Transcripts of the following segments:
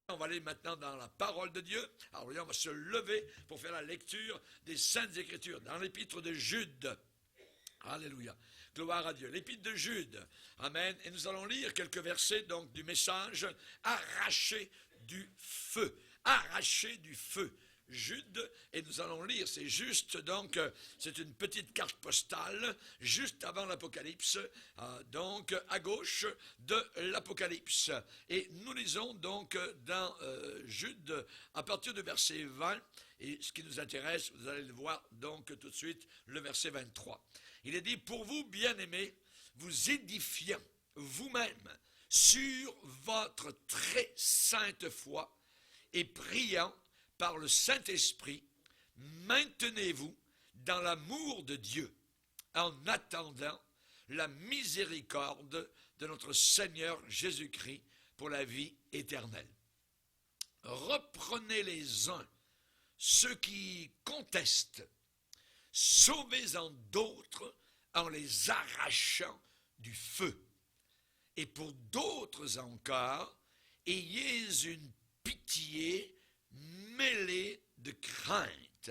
On va aller maintenant dans la parole de Dieu. Alors, on va se lever pour faire la lecture des Saintes Écritures dans l'épître de Jude. Alléluia. Gloire à Dieu. L'épître de Jude. Amen. Et nous allons lire quelques versets donc du message arraché du feu. Arraché du feu. Jude, et nous allons lire, c'est juste, donc, c'est une petite carte postale, juste avant l'Apocalypse, donc, à gauche de l'Apocalypse. Et nous lisons, donc, dans Jude, à partir du verset 20, et ce qui nous intéresse, vous allez le voir, donc, tout de suite, le verset 23. Il est dit, « Pour vous, bien-aimés, vous édifiant vous-même sur votre très sainte foi, et priant par le Saint-Esprit, maintenez-vous dans l'amour de Dieu, en attendant la miséricorde de notre Seigneur Jésus-Christ pour la vie éternelle. Reprenez les uns ceux qui contestent, sauvez-en d'autres en les arrachant du feu. Et pour d'autres encore, ayez une pitié mêlée de crainte,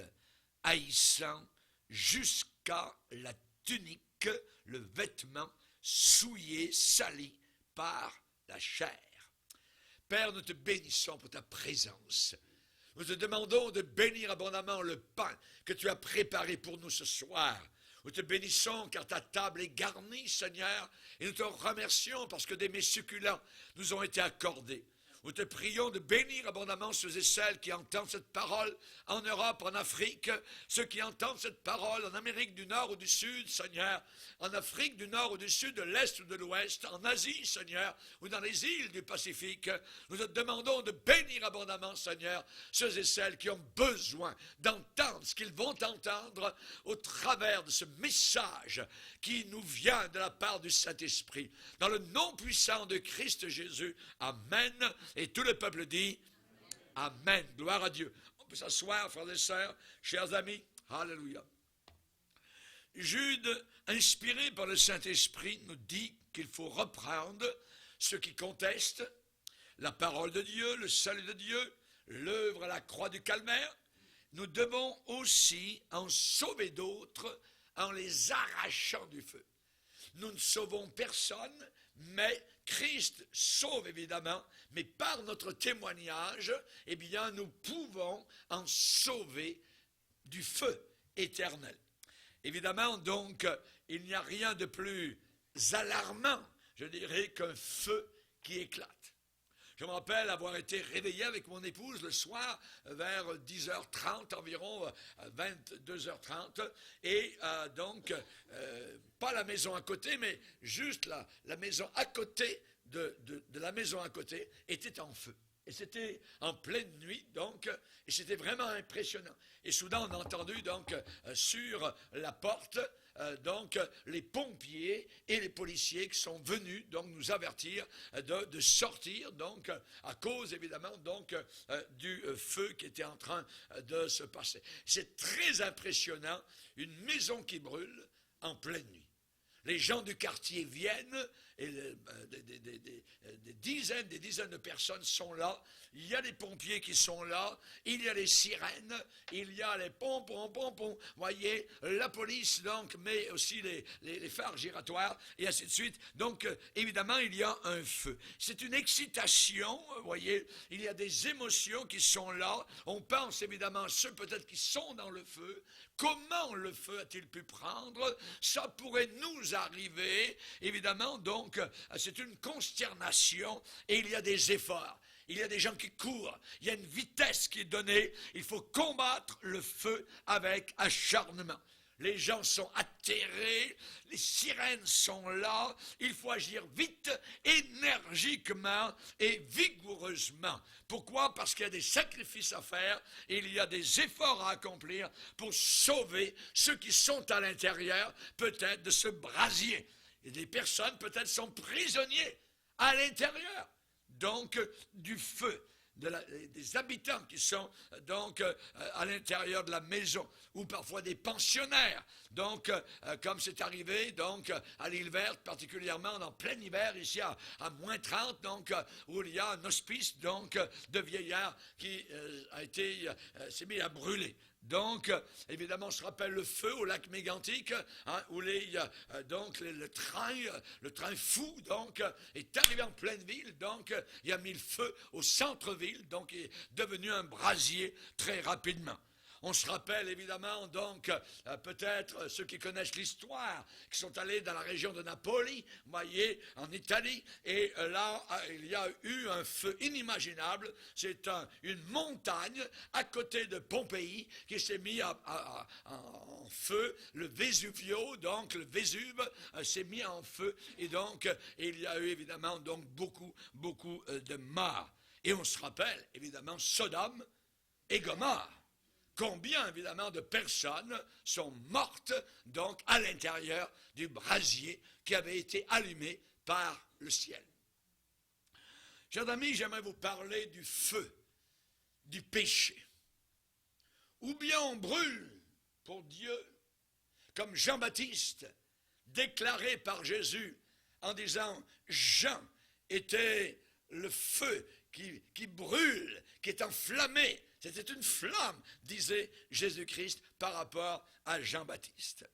haïssant jusqu'à la tunique, le vêtement souillé, sali par la chair. » Père, nous te bénissons pour ta présence. Nous te demandons de bénir abondamment le pain que tu as préparé pour nous ce soir. Nous te bénissons car ta table est garnie, Seigneur, et nous te remercions parce que des mets succulents nous ont été accordés. Nous te prions de bénir abondamment ceux et celles qui entendent cette parole en Europe, en Afrique, ceux qui entendent cette parole en Amérique du Nord ou du Sud, Seigneur, en Afrique du Nord ou du Sud, de l'Est ou de l'Ouest, en Asie, Seigneur, ou dans les îles du Pacifique. Nous te demandons de bénir abondamment, Seigneur, ceux et celles qui ont besoin d'entendre ce qu'ils vont entendre au travers de ce message qui nous vient de la part du Saint-Esprit. Dans le nom puissant de Christ Jésus, Amen. Et tout le peuple dit Amen. Gloire à Dieu. On peut s'asseoir, frères et sœurs, chers amis. Alléluia. Jude, inspiré par le Saint-Esprit, nous dit qu'il faut reprendre ceux qui contestent la parole de Dieu, le salut de Dieu, l'œuvre à la croix du calvaire. Nous devons aussi en sauver d'autres en les arrachant du feu. Nous ne sauvons personne, mais Christ sauve évidemment, mais par notre témoignage, eh bien, nous pouvons en sauver du feu éternel. Évidemment, donc, il n'y a rien de plus alarmant, je dirais, qu'un feu qui éclate. Je me rappelle avoir été réveillé avec mon épouse le soir vers 10h30, environ 22h30, et donc, pas la maison à côté, mais juste la maison à côté de la maison à côté était en feu. Et c'était en pleine nuit, donc, et c'était vraiment impressionnant. Et soudain, on a entendu, donc, sur la porte, donc, les pompiers et les policiers qui sont venus, donc, nous avertir de sortir, donc, à cause, évidemment, donc, du feu qui était en train de se passer. C'est très impressionnant, une maison qui brûle en pleine nuit. Les gens du quartier viennent, et des dizaines de personnes sont là. Il y a les pompiers qui sont là, il y a les sirènes, il y a les pompons, voyez, la police, donc, mais aussi les phares giratoires, et ainsi de suite. Donc, évidemment, il y a un feu. C'est une excitation, voyez, il y a des émotions qui sont là. On pense évidemment à ceux peut-être qui sont dans le feu. Comment le feu a-t-il pu prendre? Ça pourrait nous arriver, évidemment, donc, c'est une consternation et il y a des efforts. Il y a des gens qui courent, il y a une vitesse qui est donnée. Il faut combattre le feu avec acharnement. Les gens sont atterrés, les sirènes sont là, il faut agir vite, énergiquement et vigoureusement. Pourquoi? Parce qu'il y a des sacrifices à faire, et il y a des efforts à accomplir pour sauver ceux qui sont à l'intérieur, peut-être de ce brasier. Et des personnes peut-être sont prisonniers à l'intérieur, donc du feu. des habitants qui sont donc à l'intérieur de la maison, ou parfois des pensionnaires. Donc, comme c'est arrivé donc à l'île Verte, particulièrement en plein hiver, ici à moins 30, donc où il y a un hospice donc de vieillards qui s'est mis à brûler. Donc, évidemment, on se rappelle le feu au lac Mégantic, hein, où le train fou, donc, est arrivé en pleine ville, donc, il a mis le feu au centre-ville, donc, il est devenu un brasier très rapidement. On se rappelle évidemment donc peut-être ceux qui connaissent l'histoire, qui sont allés dans la région de Napoli, vous voyez, en Italie, et là il y a eu un feu inimaginable. C'est une montagne à côté de Pompéi qui s'est mis en feu. Le Vesuvio, donc le Vésuve, s'est mis en feu, et donc il y a eu évidemment donc beaucoup de morts. Et on se rappelle évidemment Sodome et Gomorrhe. Combien, évidemment, de personnes sont mortes, donc, à l'intérieur du brasier qui avait été allumé par le ciel. Chers amis, j'aimerais vous parler du feu, du péché. Ou bien on brûle pour Dieu, comme Jean-Baptiste, déclaré par Jésus, en disant, Jean était le feu qui brûle, qui est enflammé. C'était une flamme, disait Jésus-Christ par rapport à Jean-Baptiste.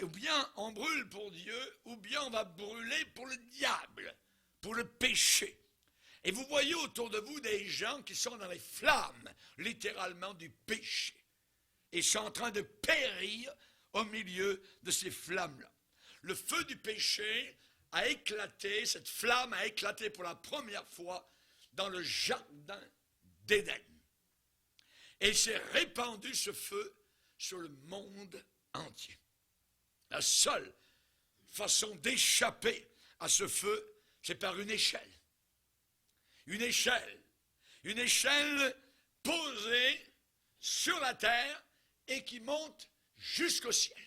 Ou bien on brûle pour Dieu, ou bien on va brûler pour le diable, pour le péché. Et vous voyez autour de vous des gens qui sont dans les flammes, littéralement, du péché. Et sont en train de périr au milieu de ces flammes-là. Le feu du péché a éclaté, cette flamme a éclaté pour la première fois dans le jardin d'Éden. Et il s'est répandu ce feu sur le monde entier. La seule façon d'échapper à ce feu, c'est par une échelle. Une échelle posée sur la terre et qui monte jusqu'au ciel.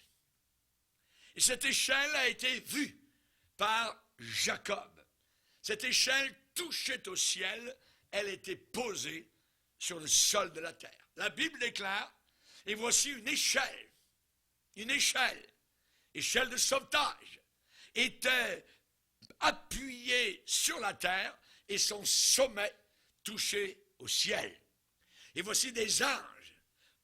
Et cette échelle a été vue par Jacob. Cette échelle touchait au ciel, elle était posée sur le sol de la terre. La Bible déclare, et voici une échelle de sauvetage, était appuyée sur la terre et son sommet touchait au ciel. Et voici des anges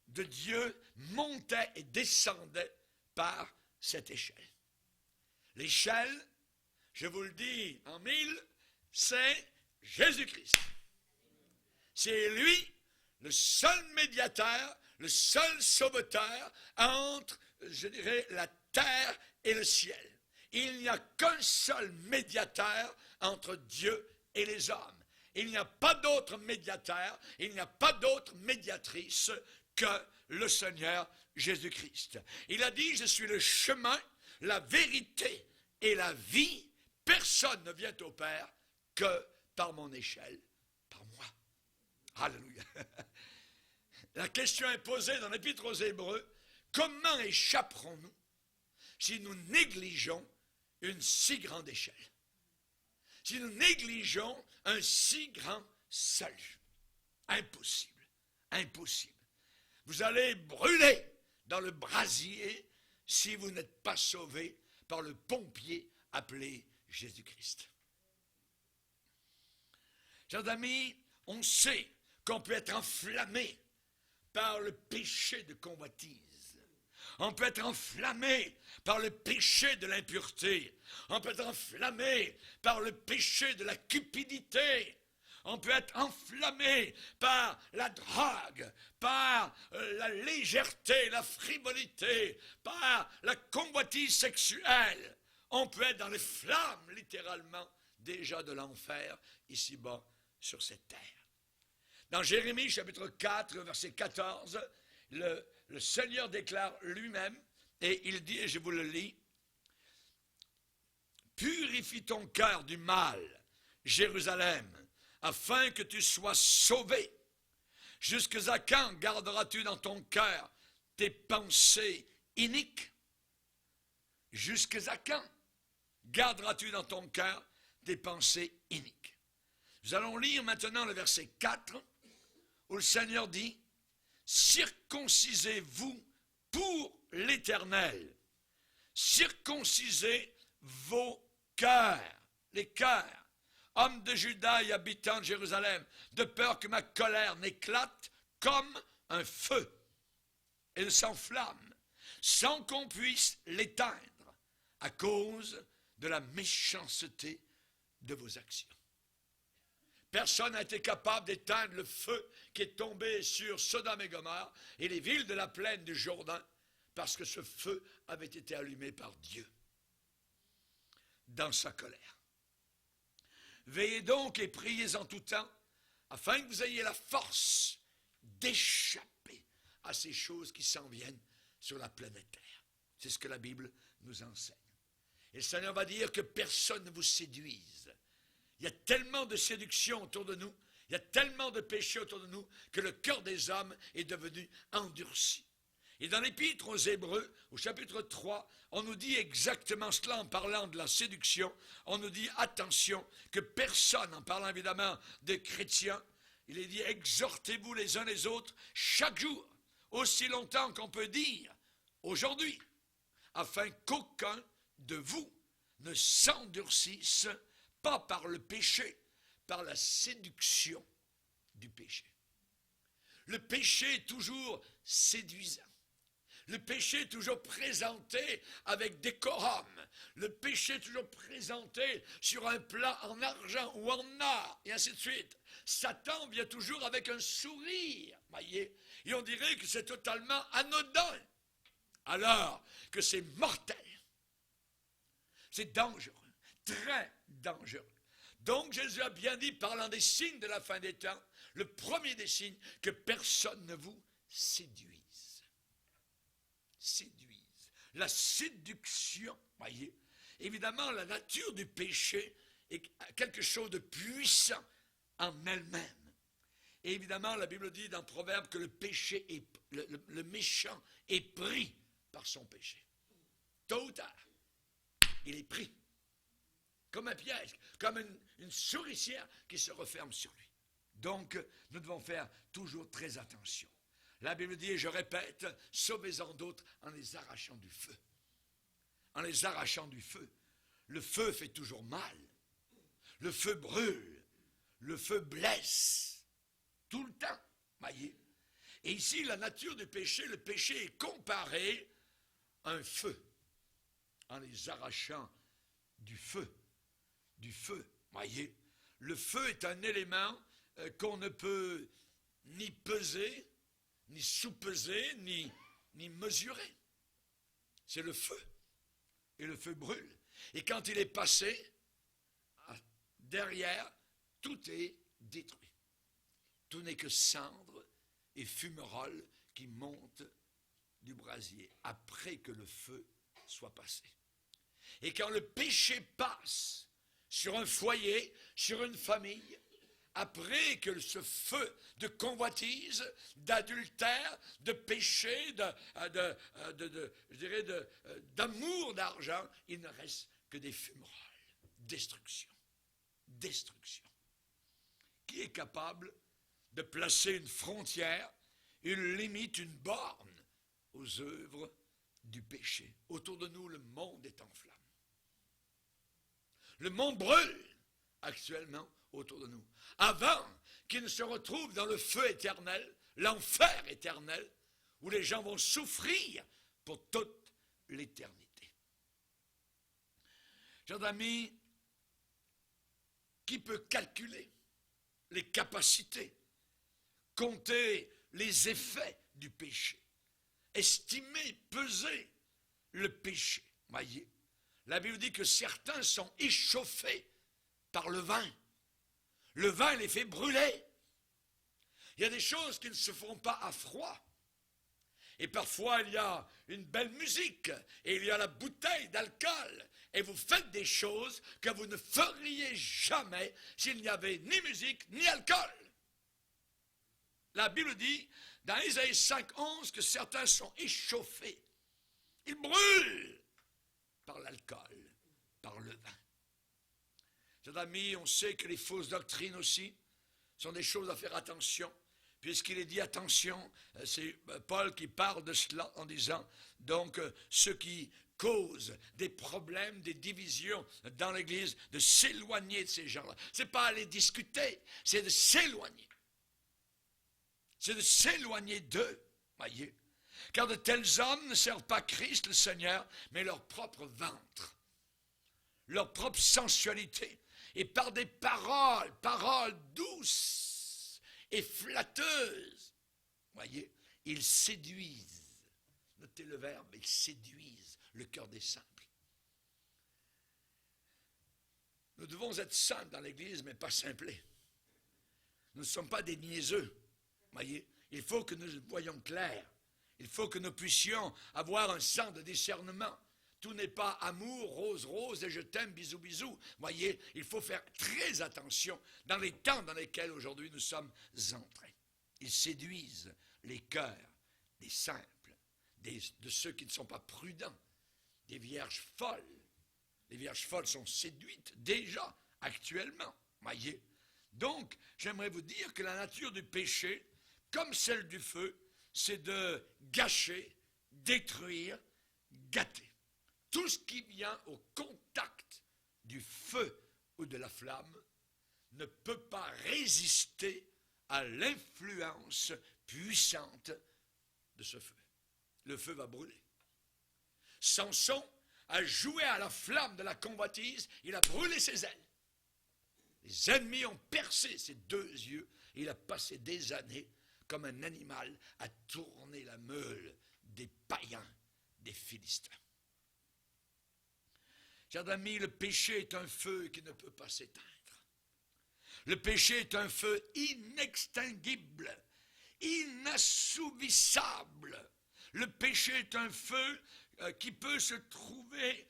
de Dieu montaient et descendaient par cette échelle. L'échelle, je vous le dis en mille, c'est Jésus-Christ. C'est lui, le seul médiateur, le seul sauveteur entre, je dirais, la terre et le ciel. Il n'y a qu'un seul médiateur entre Dieu et les hommes. Il n'y a pas d'autre médiateur, il n'y a pas d'autre médiatrice que le Seigneur Jésus-Christ. Il a dit, je suis le chemin, la vérité et la vie. Personne ne vient au Père que par mon échelle, par moi. Alléluia. La question est posée dans l'Épître aux Hébreux, comment échapperons-nous si nous négligeons une si grande échelle? Si nous négligeons un si grand salut? Impossible, impossible. Vous allez brûler dans le brasier si vous n'êtes pas sauvé par le pompier appelé Jésus-Christ. Chers amis, on sait qu'on peut être enflammé par le péché de convoitise. On peut être enflammé par le péché de l'impureté. On peut être enflammé par le péché de la cupidité. On peut être enflammé par la drogue, par la légèreté, la frivolité, par la convoitise sexuelle. On peut être dans les flammes, littéralement, déjà de l'enfer, ici-bas, sur cette terre. Dans Jérémie, chapitre 4, verset 14, le Seigneur déclare lui-même, et il dit, et je vous le lis, « Purifie ton cœur du mal, Jérusalem, afin que tu sois sauvé. Jusqu'à quand garderas-tu dans ton cœur tes pensées iniques? Jusqu'à quand garderas-tu dans ton cœur tes pensées iniques? » Nous allons lire maintenant le verset 4, où le Seigneur dit, « Circoncisez-vous pour l'Éternel. Circoncisez vos cœurs. » Les cœurs. Hommes de Juda et habitants de Jérusalem, de peur que ma colère n'éclate comme un feu et ne s'enflamme, sans qu'on puisse l'éteindre à cause de la méchanceté de vos actions. Personne n'a été capable d'éteindre le feu qui est tombé sur Sodome et Gomorrhe et les villes de la plaine du Jourdain, parce que ce feu avait été allumé par Dieu dans sa colère. Veillez donc et priez en tout temps, afin que vous ayez la force d'échapper à ces choses qui s'en viennent sur la planète Terre. C'est ce que la Bible nous enseigne. Et le Seigneur va dire que personne ne vous séduise. Il y a tellement de séduction autour de nous, il y a tellement de péchés autour de nous, que le cœur des hommes est devenu endurci. Et dans l'Épître aux Hébreux, au chapitre 3, on nous dit exactement cela en parlant de la séduction. On nous dit, attention, que personne, en parlant évidemment des chrétiens, il est dit, exhortez-vous les uns les autres chaque jour, aussi longtemps qu'on peut dire aujourd'hui, afin qu'aucun de vous ne s'endurcisse, pas par le péché, par la séduction du péché. Le péché est toujours séduisant. Le péché est toujours présenté avec décorum. Le péché est toujours présenté sur un plat en argent ou en or, et ainsi de suite. Satan vient toujours avec un sourire, voyez, et on dirait que c'est totalement anodin, alors que c'est mortel. C'est dangereux, très dangereux. Donc Jésus a bien dit, parlant des signes de la fin des temps, le premier des signes, que personne ne vous séduise. Séduise. La séduction, voyez, évidemment, la nature du péché est quelque chose de puissant en elle-même. Et évidemment, la Bible dit dans Proverbe que le péché est, le méchant est pris par son péché. Tôt ou tard, il est pris. Comme un piège, comme une souricière qui se referme sur lui. Donc, nous devons faire toujours très attention. La Bible dit, et je répète, sauvez-en d'autres en les arrachant du feu. En les arrachant du feu. Le feu fait toujours mal. Le feu brûle. Le feu blesse. Tout le temps, voyez. Et ici, la nature du péché, le péché est comparé à un feu. En les arrachant du feu. Du feu, voyez. Le feu est un élément qu'on ne peut ni peser, ni sous-peser, ni mesurer. C'est le feu. Et le feu brûle. Et quand il est passé, derrière, tout est détruit. Tout n'est que cendre et fumerolles qui montent du brasier après que le feu soit passé. Et quand le péché passe sur un foyer, sur une famille, après que ce feu de convoitise, d'adultère, de péché, d'amour d'argent, il ne reste que des fumerolles. Destruction. Destruction. Qui est capable de placer une frontière, une limite, une borne aux œuvres du péché? Autour de nous, le monde est en flammes. Le monde brûle actuellement autour de nous. Avant qu'il ne se retrouve dans le feu éternel, l'enfer éternel, où les gens vont souffrir pour toute l'éternité. Chers amis, qui peut calculer les capacités, compter les effets du péché, estimer, peser le péché? Voyez, la Bible dit que certains sont échauffés par le vin. Le vin les fait brûler. Il y a des choses qui ne se font pas à froid. Et parfois, il y a une belle musique et il y a la bouteille d'alcool. Et vous faites des choses que vous ne feriez jamais s'il n'y avait ni musique ni alcool. La Bible dit, dans Ésaïe 5:11, que certains sont échauffés. Ils brûlent par l'alcool, par le vin. Chers amis, on sait que les fausses doctrines aussi sont des choses à faire attention. Puisqu'il est dit attention, c'est Paul qui parle de cela en disant, donc, ceux qui causent des problèmes, des divisions dans l'Église, de s'éloigner de ces gens-là. Ce n'est pas aller discuter, c'est de s'éloigner. C'est de s'éloigner d'eux, voyez. Car de tels hommes ne servent pas Christ, le Seigneur, mais leur propre ventre, leur propre sensualité. Et par des paroles douces et flatteuses, voyez, ils séduisent. Notez le verbe, ils séduisent le cœur des simples. Nous devons être simples dans l'Église, mais pas simplés. Nous ne sommes pas des niaiseux, voyez. Il faut que nous voyions clair. Il faut que nous puissions avoir un sens de discernement. Tout n'est pas amour, rose, rose, et je t'aime, bisous, bisous. Voyez, il faut faire très attention dans les temps dans lesquels aujourd'hui nous sommes entrés. Ils séduisent les cœurs des simples, de ceux qui ne sont pas prudents, des vierges folles. Les vierges folles sont séduites déjà, actuellement, voyez. Donc, j'aimerais vous dire que la nature du péché, comme celle du feu, c'est de gâcher, détruire, gâter. Tout ce qui vient au contact du feu ou de la flamme ne peut pas résister à l'influence puissante de ce feu. Le feu va brûler. Samson a joué à la flamme de la convoitise, il a brûlé ses ailes. Les ennemis ont percé ses deux yeux, et il a passé des années comme un animal à tourner la meule des païens, des Philistins. Chers amis, le péché est un feu qui ne peut pas s'éteindre. Le péché est un feu inextinguible, inassouvissable. Le péché est un feu qui peut se trouver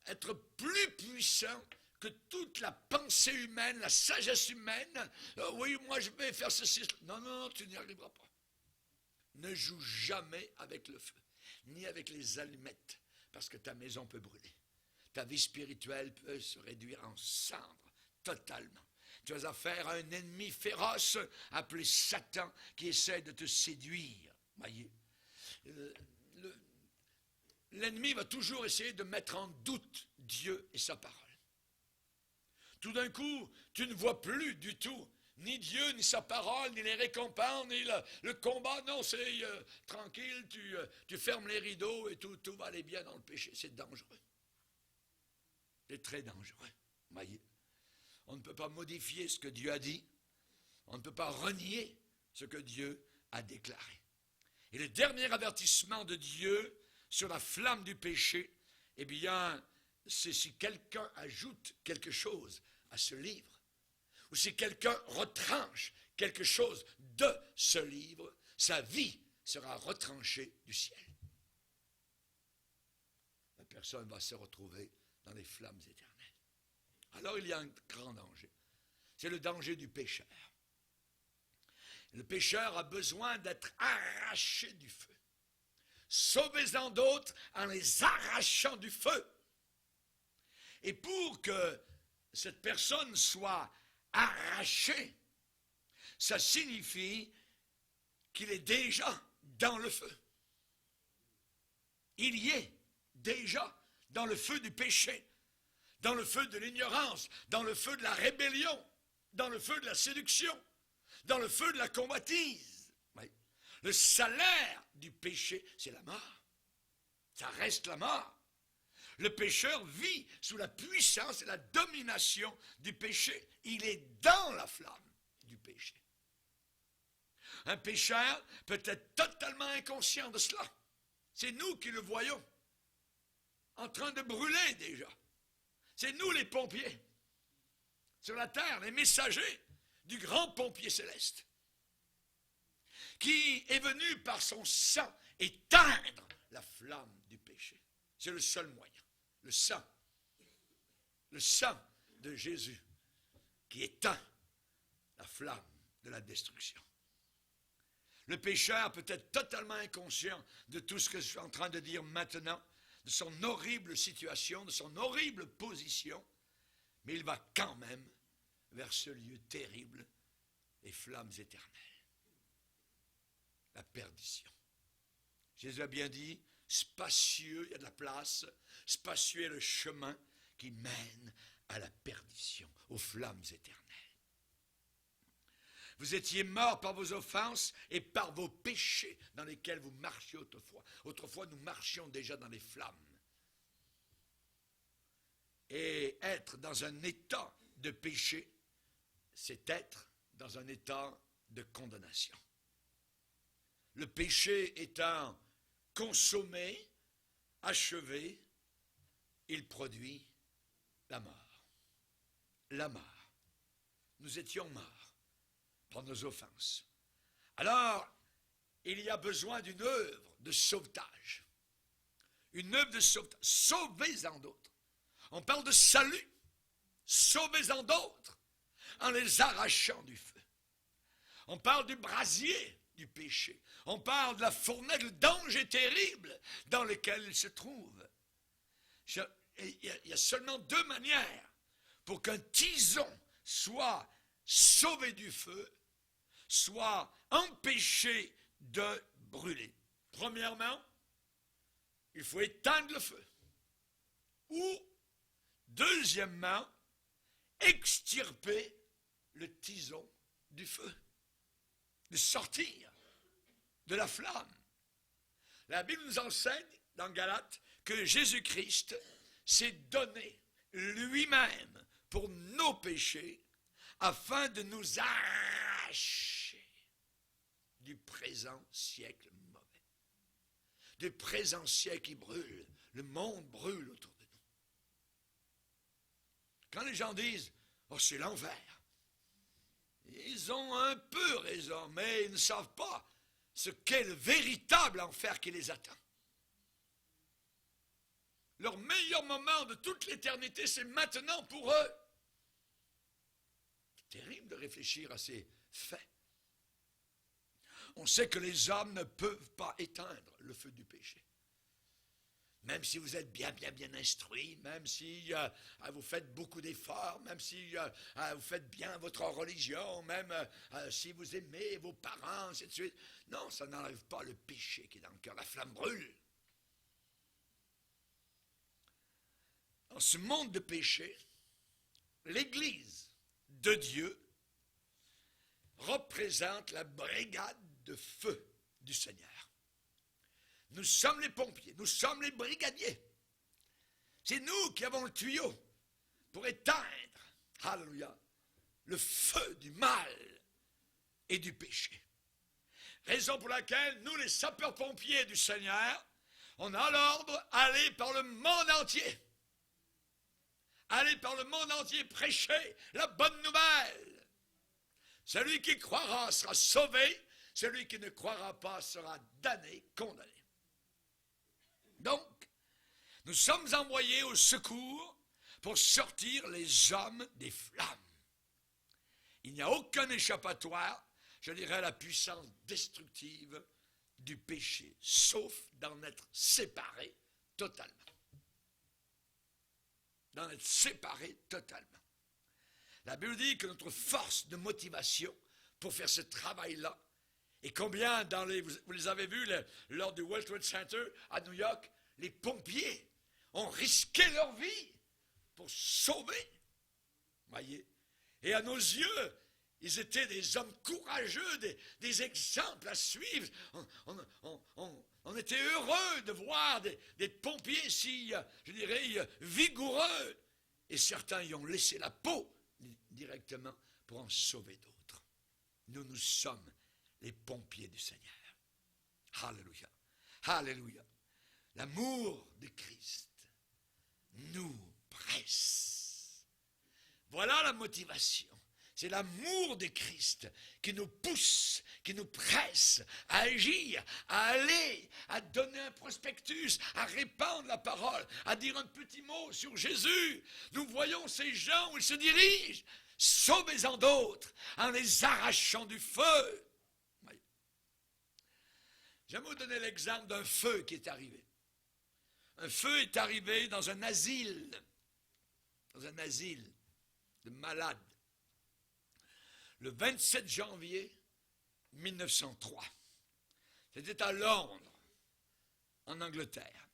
être plus puissant que toute la pensée humaine, la sagesse humaine. Oui, moi je vais faire ceci. Non, non, non, tu n'y arriveras pas. Ne joue jamais avec le feu, ni avec les allumettes, parce que ta maison peut brûler. Ta vie spirituelle peut se réduire en cendres, totalement. Tu as affaire à un ennemi féroce appelé Satan qui essaie de te séduire. Voyez, l'ennemi va toujours essayer de mettre en doute Dieu et sa parole. Tout d'un coup, tu ne vois plus du tout ni Dieu, ni sa parole, ni les récompenses, ni le combat. Non, c'est tranquille, tu fermes les rideaux et tout va aller bien dans le péché. C'est dangereux. C'est très dangereux. Voyez, on ne peut pas modifier ce que Dieu a dit. On ne peut pas renier ce que Dieu a déclaré. Et le dernier avertissement de Dieu sur la flamme du péché, eh bien, c'est si quelqu'un ajoute quelque chose à ce livre, ou si quelqu'un retranche quelque chose de ce livre, sa vie sera retranchée du ciel. La personne va se retrouver dans les flammes éternelles. Alors il y a un grand danger. C'est le danger du pécheur. Le pécheur a besoin d'être arraché du feu. Sauvez-en d'autres en les arrachant du feu. Et pour que cette personne soit arrachée, ça signifie qu'il est déjà dans le feu. Il y est déjà dans le feu du péché, dans le feu de l'ignorance, dans le feu de la rébellion, dans le feu de la séduction, dans le feu de la convoitise. Oui. Le salaire du péché, c'est la mort. Ça reste la mort. Le pécheur vit sous la puissance et la domination du péché. Il est dans la flamme du péché. Un pécheur peut être totalement inconscient de cela. C'est nous qui le voyons, en train de brûler déjà. C'est nous les pompiers, sur la terre, les messagers du grand pompier céleste, qui est venu par son sang éteindre la flamme du péché. C'est le seul moyen. Le sang de Jésus qui éteint la flamme de la destruction. Le pécheur peut être totalement inconscient de tout ce que je suis en train de dire maintenant, de son horrible situation, de son horrible position, mais il va quand même vers ce lieu terrible, les flammes éternelles, la perdition. Jésus a bien dit, spacieux, il y a de la place, spacieux est le chemin qui mène à la perdition, aux flammes éternelles. Vous étiez morts par vos offenses et par vos péchés dans lesquels vous marchiez autrefois. Autrefois, nous marchions déjà dans les flammes. Et être dans un état de péché, c'est être dans un état de condamnation. Le péché étant consommé, achevé, il produit la mort. La mort. Nous étions morts par nos offenses. Alors, il y a besoin d'une œuvre de sauvetage. Une œuvre de sauvetage. Sauvez-en d'autres. On parle de salut. Sauvez-en d'autres en les arrachant du feu. On parle du brasier du péché. On parle de la fournaise, le danger terrible dans lequel il se trouve. Il y a seulement deux manières pour qu'un tison soit sauvé du feu, soit empêché de brûler. Premièrement, il faut éteindre le feu. Ou, deuxièmement, extirper le tison du feu, de sortir de la flamme. La Bible nous enseigne, dans Galates, que Jésus-Christ s'est donné lui-même pour nos péchés, afin de nous arracher du présent siècle mauvais. Du présent siècle qui brûle. Le monde brûle autour de nous. Quand les gens disent « Oh, c'est l'enfer », ils ont un peu raison, mais ils ne savent pas ce qu'est le véritable enfer qui les attend. Leur meilleur moment de toute l'éternité, c'est maintenant pour eux. C'est terrible de réfléchir à ces faits. On sait que les hommes ne peuvent pas éteindre le feu du péché. Même si vous êtes bien instruit, même si vous faites beaucoup d'efforts, même si vous faites bien votre religion, même si vous aimez vos parents, ainsi de suite. Non, ça n'enlève pas le péché qui est dans le cœur. La flamme brûle. Dans ce monde de péché, l'Église de Dieu représente la brigade de feu du Seigneur. Nous sommes les pompiers, nous sommes les brigadiers. C'est nous qui avons le tuyau pour éteindre, alléluia, le feu du mal et du péché. Raison pour laquelle nous, les sapeurs-pompiers du Seigneur, on a l'ordre d'aller par le monde entier. Aller par le monde entier prêcher la bonne nouvelle. Celui qui croira sera sauvé, celui qui ne croira pas sera damné, condamné. Donc, nous sommes envoyés au secours pour sortir les hommes des flammes. Il n'y a aucun échappatoire, je dirais, à la puissance destructive du péché, sauf d'en être séparé totalement. D'en être séparé totalement. La Bible dit que notre force de motivation pour faire ce travail-là, et combien vous les avez vus lors du World Trade Center à New York, les pompiers ont risqué leur vie pour sauver. Voyez. Et à nos yeux, ils étaient des hommes courageux, des exemples à suivre. On était heureux de voir des pompiers si, je dirais, vigoureux. Et certains y ont laissé la peau directement pour en sauver d'autres. Nous sommes les pompiers du Seigneur. Alléluia. Alléluia. L'amour de Christ nous presse. Voilà la motivation. C'est l'amour de Christ qui nous pousse, qui nous presse à agir, à aller, à donner un prospectus, à répandre la parole, à dire un petit mot sur Jésus. Nous voyons ces gens où ils se dirigent. Sauvez-en d'autres en les arrachant du feu. J'aimerais vous donner l'exemple d'un feu qui est arrivé. Un feu est arrivé dans un asile. Dans un asile de malade. Le 27 janvier 1903. C'était à Londres, en Angleterre.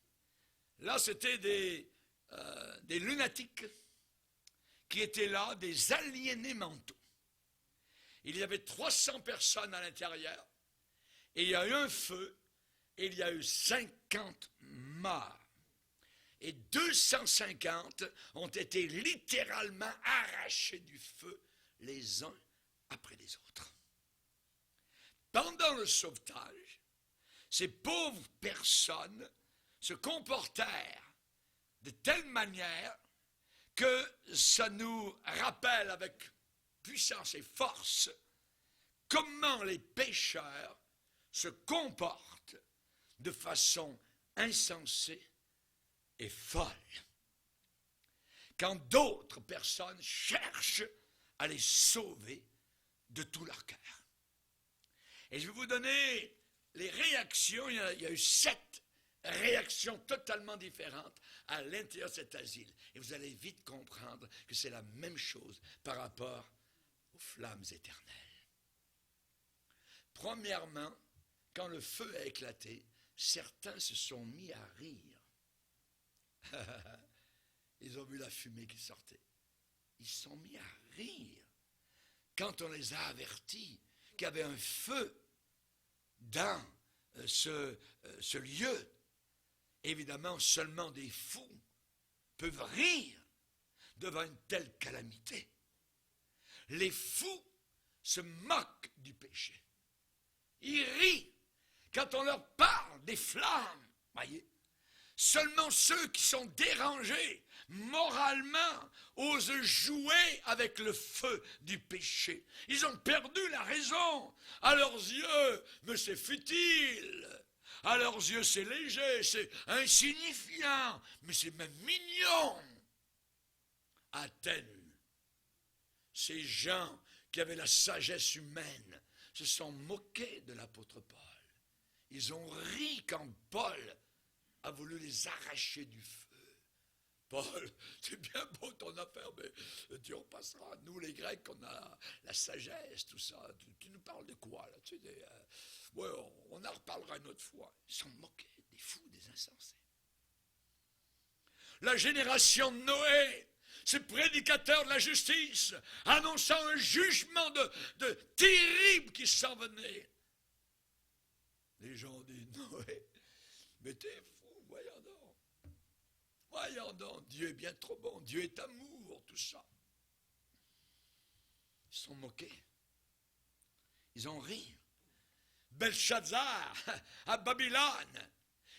Là, c'était des lunatiques qui étaient là, des aliénés mentaux. Il y avait 300 personnes à l'intérieur, et il y a eu un feu, et il y a eu 50 morts. Et 250 ont été littéralement arrachés du feu, les uns après les autres. Pendant le sauvetage, ces pauvres personnes se comportèrent de telle manière que ça nous rappelle avec puissance et force comment les pécheurs se comportent de façon insensée et folle. Quand d'autres personnes cherchent à les sauver de tout leur cœur. Et je vais vous donner les réactions. Il y a eu 7 réactions totalement différentes à l'intérieur de cet asile. Et vous allez vite comprendre que c'est la même chose par rapport aux flammes éternelles. Premièrement, quand le feu a éclaté, certains se sont mis à rire. Ils ont vu la fumée qui sortait. Ils se sont mis à rire quand on les a avertis qu'il y avait un feu dans ce lieu. Évidemment, seulement des fous peuvent rire devant une telle calamité. Les fous se moquent du péché. Ils rient quand on leur parle des flammes. Voyez? Seulement ceux qui sont dérangés moralement osent jouer avec le feu du péché. Ils ont perdu la raison. À leurs yeux, mais c'est futile. À leurs yeux, c'est léger, c'est insignifiant, mais c'est même mignon. Athènes, ces gens qui avaient la sagesse humaine se sont moqués de l'apôtre Paul. Ils ont ri quand Paul a voulu les arracher du feu. Paul, c'est bien beau ton affaire, mais Dieu repassera. Nous, les Grecs, on a la sagesse, tout ça. Tu nous parles de quoi, là? Tu sais, ouais, on en reparlera une autre fois. Ils sont moqués, des fous, des insensés. La génération de Noé, ce prédicateur de la justice, annonçant un jugement de terrible qui s'en venait. Les gens ont dit, Noé, mais t'es fou, voyons donc. Voyons donc, Dieu est bien trop bon, Dieu est amour, tout ça. Ils se sont moqués. Ils ont ri. Belshazzar, à Babylone,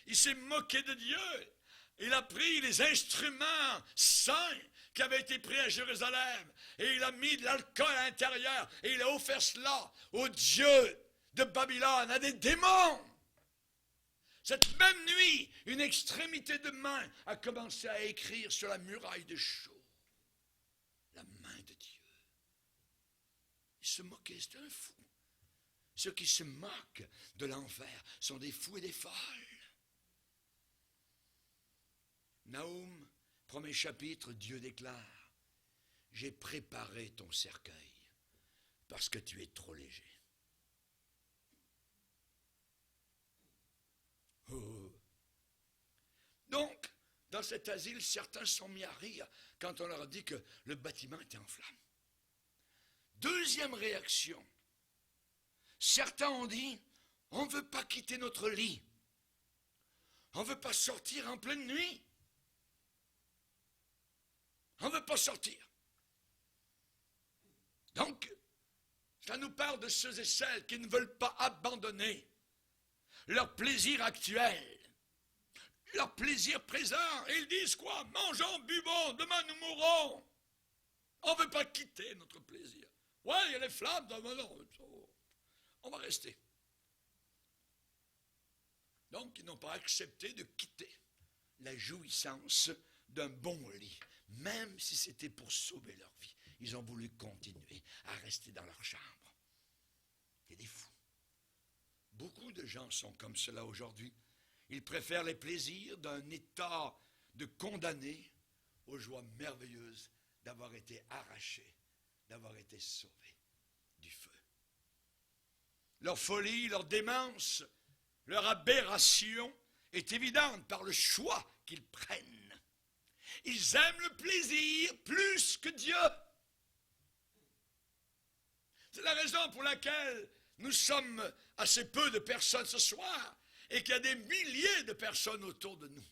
il s'est moqué de Dieu. Il a pris les instruments saints qui avaient été pris à Jérusalem et il a mis de l'alcool à l'intérieur et il a offert cela au Dieu de Babylone, à des démons. Cette même nuit, une extrémité de main a commencé à écrire sur la muraille de chaux. La main de Dieu. Il se moquait, c'était un fou. Ceux qui se moquent de l'enfer sont des fous et des folles. Naoum, premier chapitre, Dieu déclare, « J'ai préparé ton cercueil parce que tu es trop léger. » Oh. Donc, dans cet asile, certains sont mis à rire quand on leur a dit que le bâtiment était en flammes. Deuxième réaction, certains ont dit, on ne veut pas quitter notre lit. On ne veut pas sortir en pleine nuit. On ne veut pas sortir. Donc, ça nous parle de ceux et celles qui ne veulent pas abandonner leur plaisir actuel, leur plaisir présent. Et ils disent quoi? Mangeons, buvons, demain nous mourrons. On ne veut pas quitter notre plaisir. Ouais, il y a les flammes, non, on va rester. Donc, ils n'ont pas accepté de quitter la jouissance d'un bon lit, même si c'était pour sauver leur vie. Ils ont voulu continuer à rester dans leur chambre. Il y a des fous. Beaucoup de gens sont comme cela aujourd'hui. Ils préfèrent les plaisirs d'un état de condamné aux joies merveilleuses d'avoir été arrachés, d'avoir été sauvés du feu. Leur folie, leur démence, leur aberration est évidente par le choix qu'ils prennent. Ils aiment le plaisir plus que Dieu. C'est la raison pour laquelle nous sommes assez peu de personnes ce soir et qu'il y a des milliers de personnes autour de nous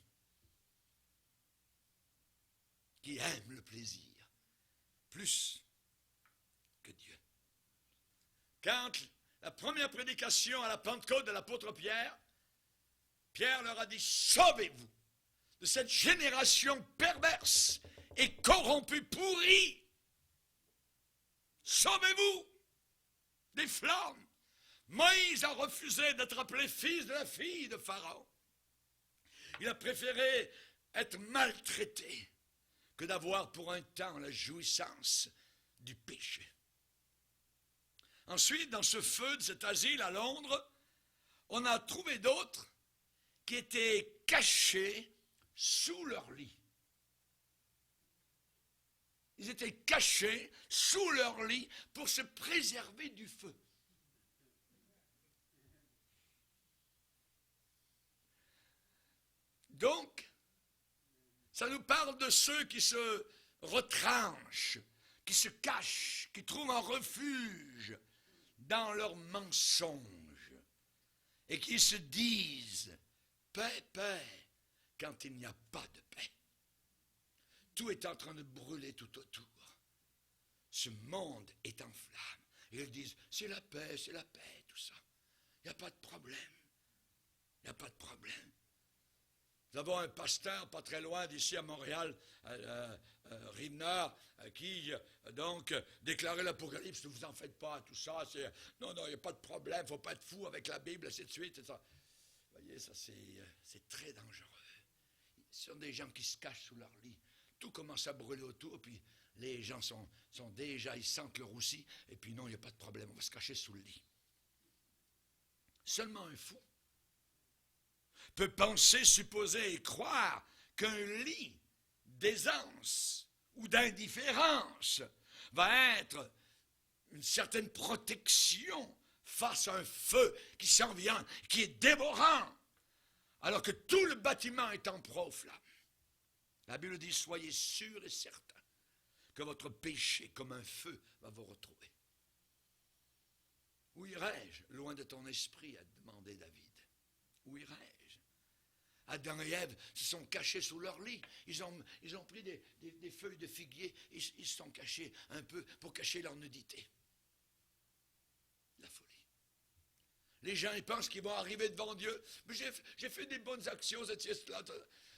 qui aiment le plaisir plus que Dieu. Quand la première prédication à la Pentecôte de l'apôtre Pierre, Pierre leur a dit « Sauvez-vous de cette génération perverse et corrompue, pourrie. Sauvez-vous des flammes. » Moïse a refusé d'être appelé fils de la fille de Pharaon. Il a préféré être maltraité que d'avoir pour un temps la jouissance du péché. Ensuite, dans ce feu de cet asile à Londres, on a trouvé d'autres qui étaient cachés sous leur lit. Ils étaient cachés sous leur lit pour se préserver du feu. Donc, ça nous parle de ceux qui se retranchent, qui se cachent, qui trouvent un refuge dans leurs mensonges et qui se disent « paix, paix » quand il n'y a pas de paix. Tout est en train de brûler tout autour. Ce monde est en flammes. Et ils disent « c'est la paix, tout ça. Il n'y a pas de problème. Il n'y a pas de problème. » Nous avons un pasteur pas très loin d'ici à Montréal, Rive-Nord, qui donc déclarait l'Apocalypse, ne vous en faites pas, tout ça, non, il n'y a pas de problème, il ne faut pas être fou avec la Bible, ainsi de suite. Et ça. Vous voyez, ça c'est très dangereux. Ce sont des gens qui se cachent sous leur lit. Tout commence à brûler autour, puis les gens sont déjà, ils sentent le roussi, et puis non, il n'y a pas de problème, on va se cacher sous le lit. Seulement un fou peut penser, supposer et croire qu'un lit d'aisance ou d'indifférence va être une certaine protection face à un feu qui s'en vient, qui est dévorant, alors que tout le bâtiment est en proie aux flammes. La Bible dit, soyez sûrs et certains que votre péché comme un feu va vous retrouver. Où irai-je, loin de ton esprit, a demandé David. Où irai-je? Adam et Ève se sont cachés sous leur lit. Ils ont pris des feuilles de figuier, ils se sont cachés un peu pour cacher leur nudité. La folie. Les gens, ils pensent qu'ils vont arriver devant Dieu. Mais j'ai fait des bonnes actions,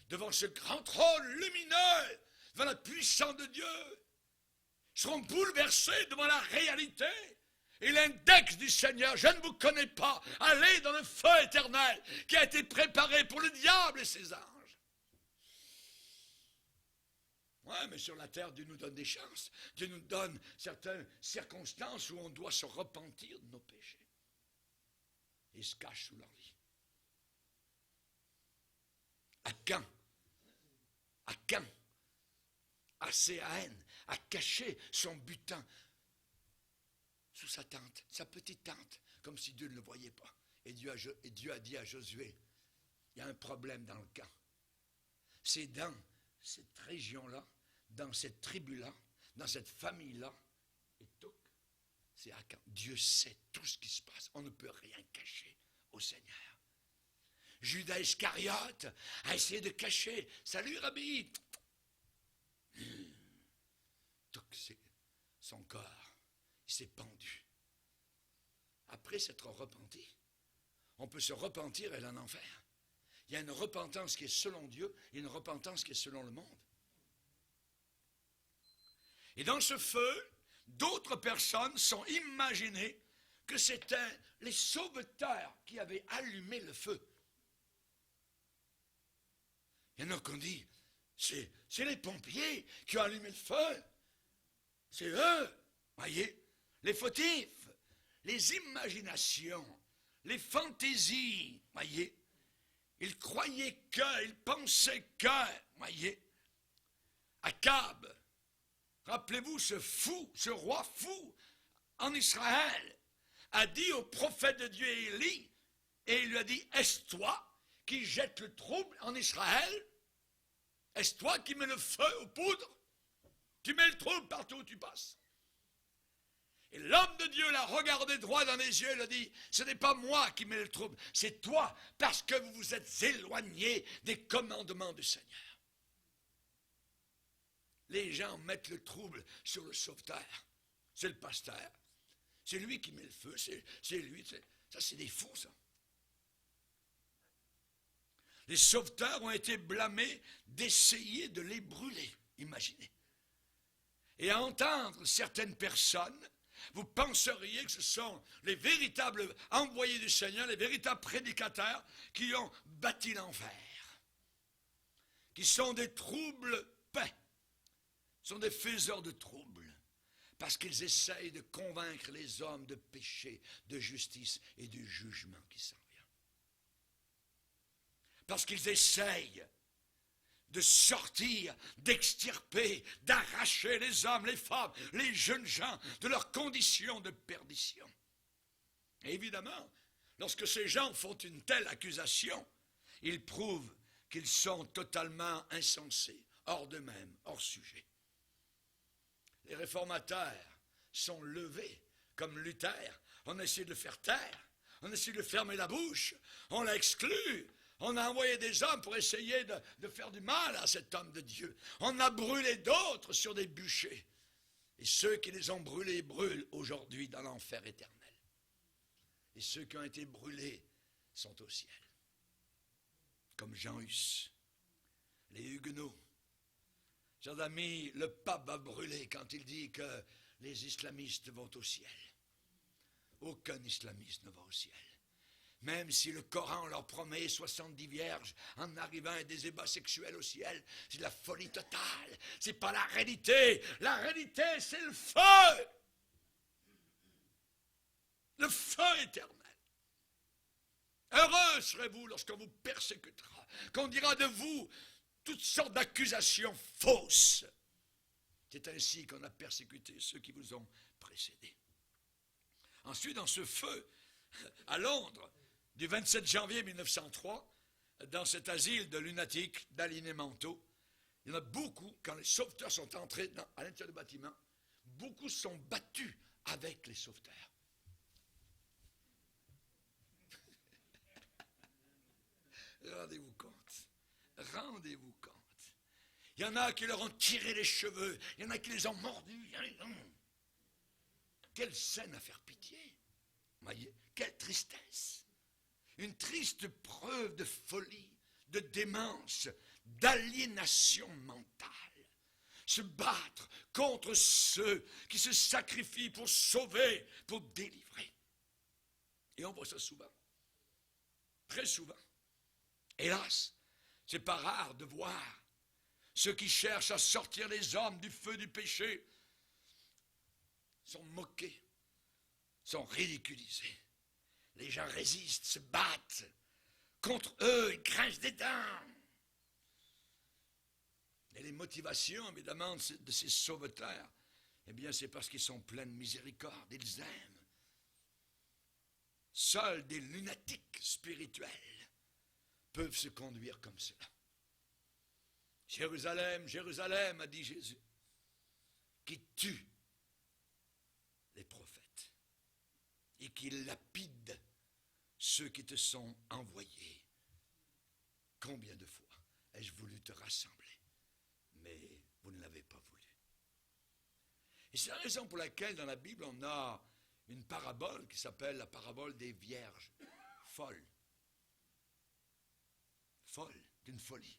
devant ce grand trône lumineux, devant la puissance de Dieu. Ils seront bouleversés devant la réalité. Et l'index du Seigneur, je ne vous connais pas, allez dans le feu éternel qui a été préparé pour le diable et ses anges. Ouais, mais sur la terre, Dieu nous donne des chances. Dieu nous donne certaines circonstances où on doit se repentir de nos péchés. Ils se cachent sous leur lit. À quand? À quand? ACAN a caché son butin sous sa tente, sa petite tente, comme si Dieu ne le voyait pas. Et Dieu a dit à Josué, il y a un problème dans le camp. C'est dans cette région-là, dans cette tribu-là, dans cette famille-là, et tout, c'est à quand. Dieu sait tout ce qui se passe. On ne peut rien cacher au Seigneur. Judas Iscariote a essayé de cacher. Salut Rabbi. Tout, son corps. Il s'est pendu. Après s'être repenti, on peut se repentir et aller en enfer. Il y a une repentance qui est selon Dieu et une repentance qui est selon le monde. Et dans ce feu, d'autres personnes sont imaginées que c'était les sauveteurs qui avaient allumé le feu. Il y en a qui ont dit, c'est les pompiers qui ont allumé le feu. C'est eux, voyez. Les fautifs, les imaginations, les fantaisies, voyez. Ils croyaient que, ils pensaient que, voyez. Akab, Rappelez-vous, ce fou, ce roi fou en Israël a dit au prophète de Dieu Élie, et il lui a dit, est-ce toi qui jette le trouble en Israël? Est-ce toi qui mets le feu aux poudres? Tu mets le trouble partout où tu passes. Et l'homme de Dieu l'a regardé droit dans les yeux et lui a dit, ce n'est pas moi qui mets le trouble, c'est toi, parce que vous vous êtes éloigné des commandements du Seigneur. Les gens mettent le trouble sur le sauveteur. C'est le pasteur. C'est lui qui met le feu, c'est lui. Ça, c'est des fous, ça. Les sauveteurs ont été blâmés d'essayer de les brûler, imaginez. Et à entendre certaines personnes, vous penseriez que ce sont les véritables envoyés du Seigneur, les véritables prédicateurs qui ont bâti l'enfer, qui sont des troubles peints, sont des faiseurs de troubles, parce qu'ils essayent de convaincre les hommes de péché, de justice et du jugement qui s'en vient. Parce qu'ils essayent de sortir, d'extirper, d'arracher les hommes, les femmes, les jeunes gens de leurs conditions de perdition. Et évidemment, lorsque ces gens font une telle accusation, ils prouvent qu'ils sont totalement insensés, hors d'eux-mêmes, hors sujet. Les réformateurs sont levés comme Luther. On a essayé de le faire taire, on a essayé de fermer la bouche, on l'a exclu. On a envoyé des hommes pour essayer de faire du mal à cet homme de Dieu. On a brûlé d'autres sur des bûchers. Et ceux qui les ont brûlés brûlent aujourd'hui dans l'enfer éternel. Et ceux qui ont été brûlés sont au ciel. Comme Jean Hus, les Huguenots. Chers amis, le pape va brûler quand il dit que les islamistes vont au ciel. Aucun islamiste ne va au ciel. Même si le Coran leur promet 70 vierges en arrivant à des ébats sexuels au ciel, c'est de la folie totale. C'est pas la réalité. La réalité, c'est le feu. Le feu éternel. Heureux serez-vous lorsqu'on vous persécutera, qu'on dira de vous toutes sortes d'accusations fausses. C'est ainsi qu'on a persécuté ceux qui vous ont précédés. Ensuite, dans ce feu, à Londres, du 27 janvier 1903, dans cet asile de lunatiques, d'aliénés mentaux, il y en a beaucoup, quand les sauveteurs sont entrés à l'intérieur du bâtiment, beaucoup sont battus avec les sauveteurs. Rendez-vous compte. Rendez-vous compte. Il y en a qui leur ont tiré les cheveux, il y en a qui les ont mordus. Quelle scène à faire pitié. Voyez, quelle tristesse. Une triste preuve de folie, de démence, d'aliénation mentale. Se battre contre ceux qui se sacrifient pour sauver, pour délivrer. Et on voit ça souvent. Très souvent. Hélas, c'est pas rare de voir ceux qui cherchent à sortir les hommes du feu du péché sont moqués, sont ridiculisés. Les gens résistent, se battent contre eux, ils grincent des dents. Et les motivations, évidemment, de ces sauveteurs, eh bien, c'est parce qu'ils sont pleins de miséricorde, ils aiment. Seuls des lunatiques spirituels peuvent se conduire comme cela. Jérusalem, Jérusalem, a dit Jésus, qui tue les prophètes et qui lapide ceux qui te sont envoyés. Combien de fois ai-je voulu te rassembler, mais vous ne l'avez pas voulu. Et c'est la raison pour laquelle dans la Bible on a une parabole qui s'appelle la parabole des vierges folles. Folle, d'une folie.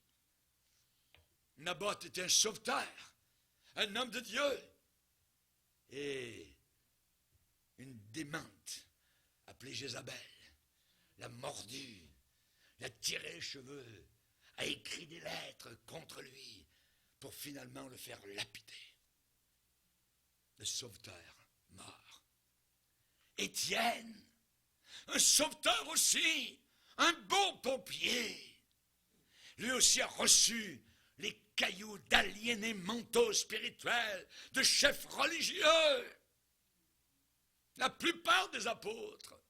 Naboth était un sauveteur, un homme de Dieu, et une démente appelée Jézabel l'a mordu, l'a tiré les cheveux, a écrit des lettres contre lui pour finalement le faire lapider. Le sauveteur mort. Étienne, un sauveteur aussi, un bon pompier, lui aussi a reçu les cailloux d'aliénés mentaux spirituels, de chefs religieux. La plupart des apôtres,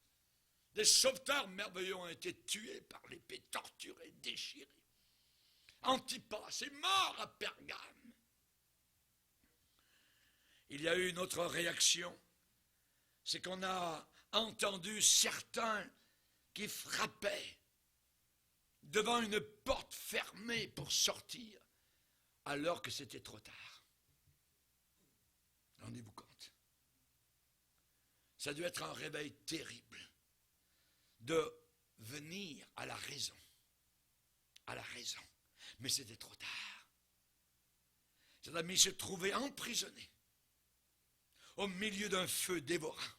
des sauveteurs merveilleux ont été tués par l'épée, torturés, déchirés. Antipas est mort à Pergame. Il y a eu une autre réaction, c'est qu'on a entendu certains qui frappaient devant une porte fermée pour sortir, alors que c'était trop tard. Rendez-vous compte. Ça doit être un réveil terrible de venir à la raison. À la raison. Mais c'était trop tard. Ces amis se trouvaient emprisonnés au milieu d'un feu dévorant.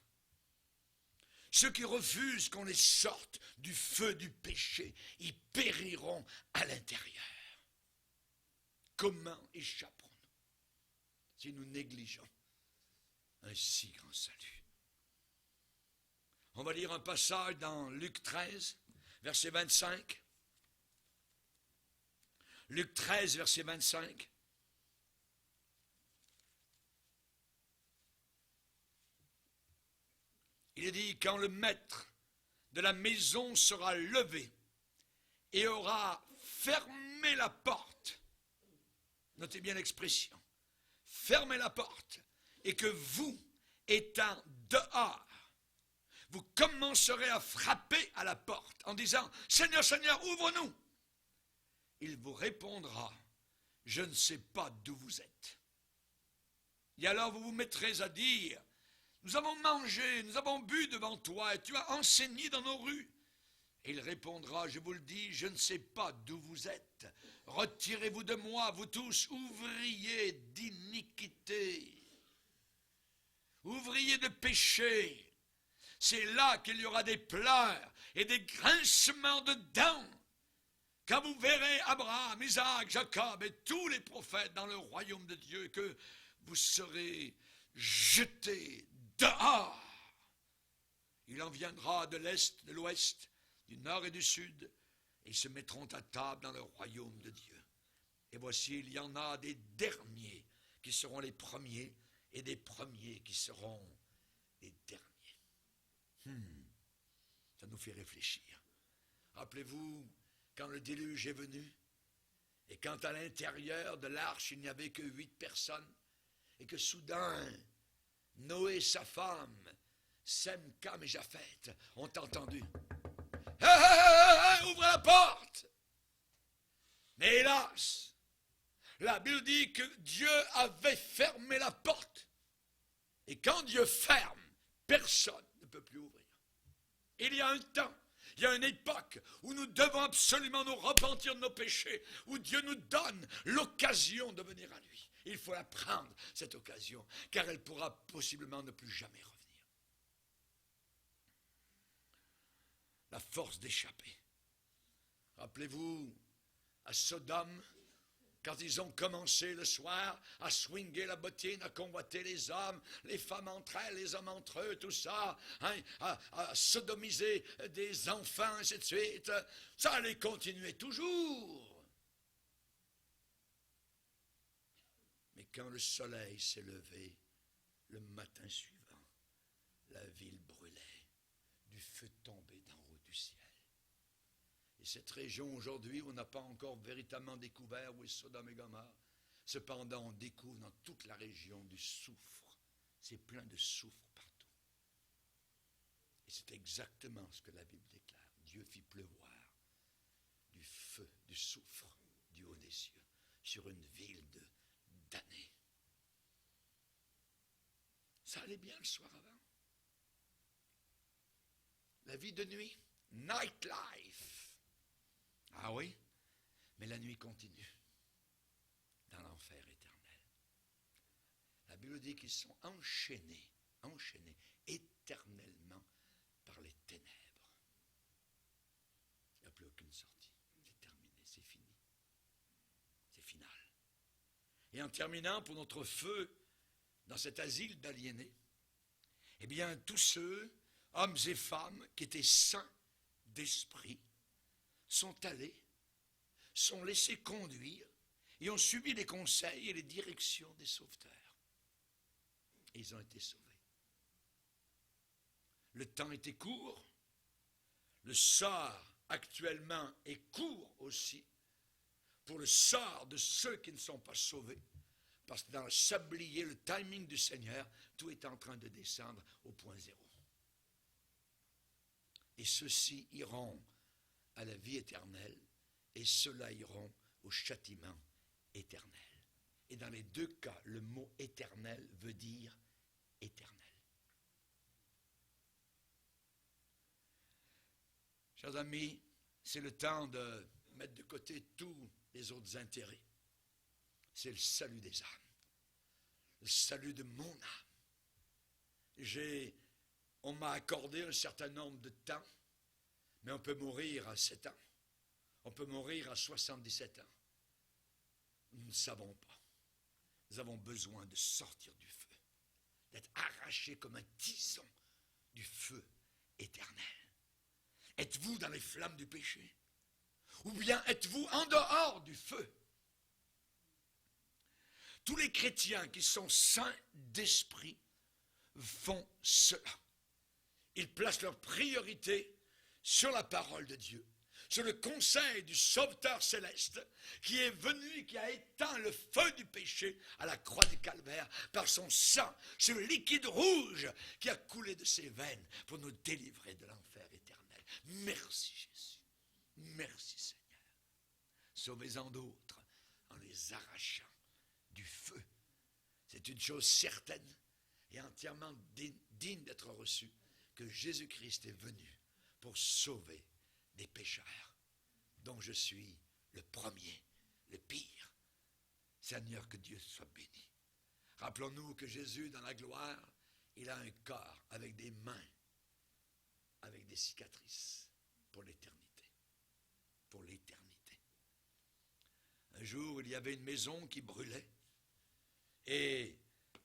Ceux qui refusent qu'on les sorte du feu du péché, ils périront à l'intérieur. Comment échapperons-nous si nous négligeons un si grand salut? On va lire un passage dans Luc 13, verset 25. Luc 13, verset 25. Il est dit, quand le maître de la maison sera levé et aura fermé la porte, notez bien l'expression, fermez la porte, et que vous, étant dehors, vous commencerez à frapper à la porte en disant, Seigneur, Seigneur, ouvre-nous. Il vous répondra, je ne sais pas d'où vous êtes. Et alors vous vous mettrez à dire, nous avons mangé, nous avons bu devant toi, et tu as enseigné dans nos rues. Et il répondra, je vous le dis, je ne sais pas d'où vous êtes. Retirez-vous de moi, vous tous, ouvriers d'iniquité, ouvriers de péché. C'est là qu'il y aura des pleurs et des grincements de dents. Quand vous verrez Abraham, Isaac, Jacob et tous les prophètes dans le royaume de Dieu, que vous serez jetés dehors. Il en viendra de l'est, de l'ouest, du nord et du sud, et ils se mettront à table dans le royaume de Dieu. Et voici, il y en a des derniers qui seront les premiers, et des premiers qui seront les derniers. Ça nous fait réfléchir. Rappelez-vous, quand le déluge est venu, et quand à l'intérieur de l'arche, il n'y avait que 8 personnes, et que soudain, Noé et sa femme, Sem, Cam et Japheth, ont entendu. Ouvre la porte! Mais hélas, la Bible dit que Dieu avait fermé la porte. Et quand Dieu ferme, personne ne peut plus ouvrir. Il y a un temps, il y a une époque où nous devons absolument nous repentir de nos péchés, où Dieu nous donne l'occasion de venir à lui. Il faut la prendre, cette occasion, car elle pourra possiblement ne plus jamais revenir. La force d'échapper. Rappelez-vous, à Sodome, quand ils ont commencé le soir à swinguer la bottine, à convoiter les hommes, les femmes entre elles, les hommes entre eux, tout ça, hein, à sodomiser des enfants, ainsi de suite, ça allait continuer toujours. Mais quand le soleil s'est levé, le matin suivant, la ville brûlait, du feu tombait d'en haut du ciel. Et cette région aujourd'hui, on n'a pas encore véritablement découvert où est Sodome et Gomorrhe. Cependant, on découvre dans toute la région du soufre. C'est plein de soufre partout. Et c'est exactement ce que la Bible déclare. Dieu fit pleuvoir du feu, du soufre, du haut des cieux, sur une ville de damnés. Ça allait bien le soir avant. La vie de nuit, nightlife. Ah oui, mais la nuit continue dans l'enfer éternel. La Bible dit qu'ils sont enchaînés éternellement par les ténèbres. Il n'y a plus aucune sortie. C'est terminé, c'est fini. C'est final. Et en terminant pour notre feu dans cet asile d'aliénés, eh bien tous ceux, hommes et femmes, qui étaient saints d'esprit, sont allés, sont laissés conduire et ont suivi les conseils et les directions des sauveteurs. Et ils ont été sauvés. Le temps était court, le sort actuellement est court aussi pour le sort de ceux qui ne sont pas sauvés, parce que dans le sablier, le timing du Seigneur, tout est en train de descendre au point zéro. Et ceux-ci iront à la vie éternelle, et ceux-là iront au châtiment éternel. Et dans les deux cas, le mot éternel veut dire éternel. Chers amis, c'est le temps de mettre de côté tous les autres intérêts. C'est le salut des âmes, le salut de mon âme. On m'a accordé un certain nombre de temps, mais on peut mourir à 7 ans. On peut mourir à 77 ans. Nous ne savons pas. Nous avons besoin de sortir du feu, d'être arrachés comme un tison du feu éternel. Êtes-vous dans les flammes du péché? Ou bien êtes-vous en dehors du feu? Tous les chrétiens qui sont saints d'esprit font cela. Ils placent leur priorité sur la parole de Dieu, sur le conseil du Sauveteur céleste qui est venu et qui a éteint le feu du péché à la croix du Calvaire par son sang, ce liquide rouge qui a coulé de ses veines pour nous délivrer de l'enfer éternel. Merci Jésus, merci Seigneur. Sauvez-en d'autres en les arrachant du feu. C'est une chose certaine et entièrement digne d'être reçue que Jésus-Christ est venu pour sauver des pécheurs, dont je suis le premier, le pire. Seigneur, que Dieu soit béni. Rappelons-nous que Jésus, dans la gloire, il a un corps avec des mains, avec des cicatrices pour l'éternité. Pour l'éternité. Un jour, il y avait une maison qui brûlait et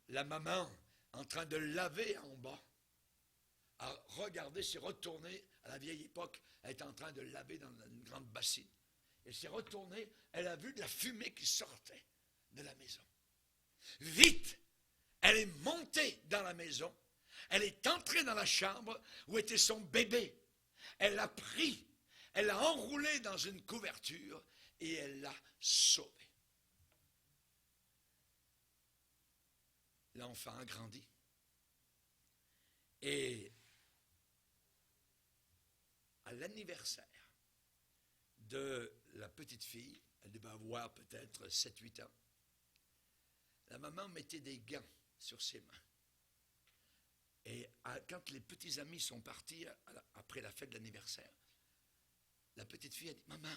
la maman, en train de laver en bas, a regardé, s'est retournée. À la vieille époque, elle était en train de laver dans une grande bassine. Elle s'est retournée, elle a vu de la fumée qui sortait de la maison. Vite, elle est montée dans la maison, elle est entrée dans la chambre où était son bébé. Elle l'a pris, elle l'a enroulé dans une couverture et elle l'a sauvé. L'enfant a grandi. Et à l'anniversaire de la petite fille, elle devait avoir peut-être 7-8 ans, la maman mettait des gants sur ses mains. Et quand les petits amis sont partis après la fête de l'anniversaire, la petite fille a dit « Maman,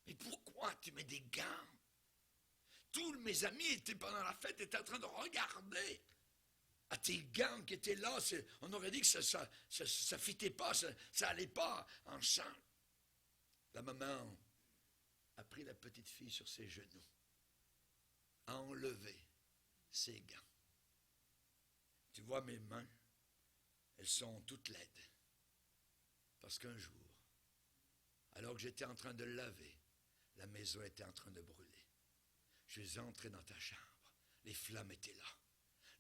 mais pourquoi tu mets des gants? Tous mes amis étaient pendant la fête, étaient en train de regarder à tes gants qui étaient là. On aurait dit que ça fitait pas, ça allait pas ensemble. » La maman a pris la petite fille sur ses genoux, a enlevé ses gants. Tu vois mes mains, elles sont toutes laides. Parce qu'un jour, alors que j'étais en train de laver, la maison était en train de brûler. Je suis entré dans ta chambre, les flammes étaient là.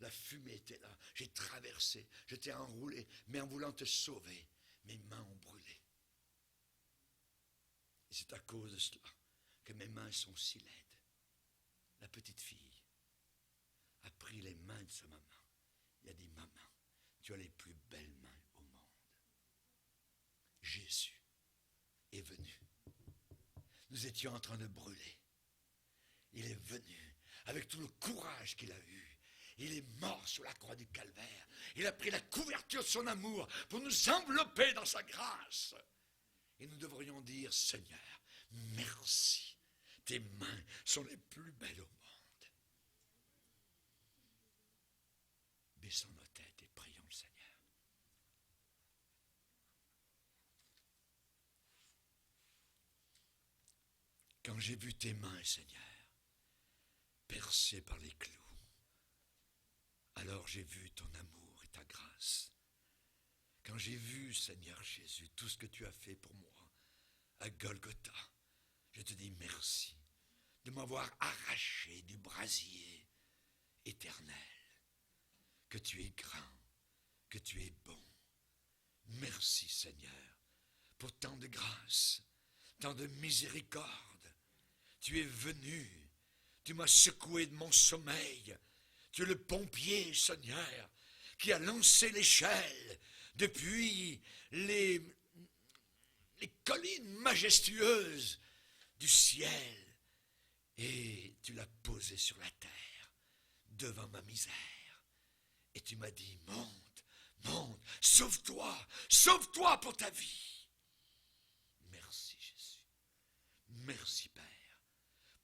La fumée était là, j'ai traversé, j'étais enroulé, mais en voulant te sauver, mes mains ont brûlé. Et c'est à cause de cela que mes mains sont si laides. La petite fille a pris les mains de sa maman. Il a dit, maman, tu as les plus belles mains au monde. Jésus est venu. Nous étions en train de brûler. Il est venu avec tout le courage qu'il a eu. Il est mort sur la croix du Calvaire. Il a pris la couverture de son amour pour nous envelopper dans sa grâce. Et nous devrions dire, Seigneur, merci. Tes mains sont les plus belles au monde. Baissons nos têtes et prions le Seigneur. Quand j'ai vu tes mains, Seigneur, percées par les clous, alors j'ai vu ton amour et ta grâce. Quand j'ai vu, Seigneur Jésus, tout ce que tu as fait pour moi à Golgotha, je te dis merci de m'avoir arraché du brasier éternel. Que tu es grand, que tu es bon. Merci Seigneur pour tant de grâce, tant de miséricorde. Tu es venu, tu m'as secoué de mon sommeil. Tu es le pompier, Seigneur, qui a lancé l'échelle depuis les collines majestueuses du ciel. Et tu l'as posé sur la terre, devant ma misère. Et tu m'as dit, monte, monte, sauve-toi pour ta vie. Merci Jésus, merci Père,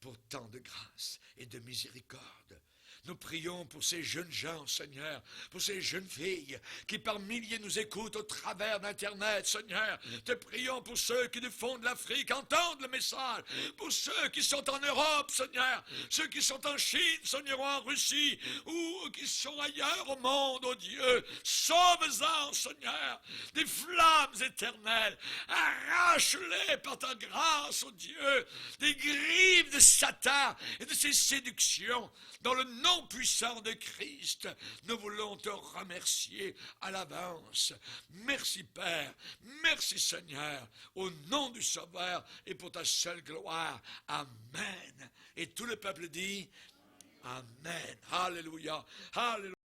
pour tant de grâce et de miséricorde. Nous prions pour ces jeunes gens, Seigneur, pour ces jeunes filles qui par milliers nous écoutent au travers d'Internet, Seigneur. Te prions pour ceux qui du fond de l'Afrique entendent le message, pour ceux qui sont en Europe, Seigneur, ceux qui sont en Chine, Seigneur, ou en Russie, ou qui sont ailleurs au monde, oh Dieu. Sauve-en, Seigneur, des flammes éternelles. Arrache-les par ta grâce, oh Dieu, des griffes de Satan et de ses séductions. Dans le nom puissant de Christ, nous voulons te remercier à l'avance. Merci Père, merci Seigneur, au nom du Sauveur et pour ta seule gloire. Amen. Et tout le peuple dit Amen. Alléluia. Alléluia.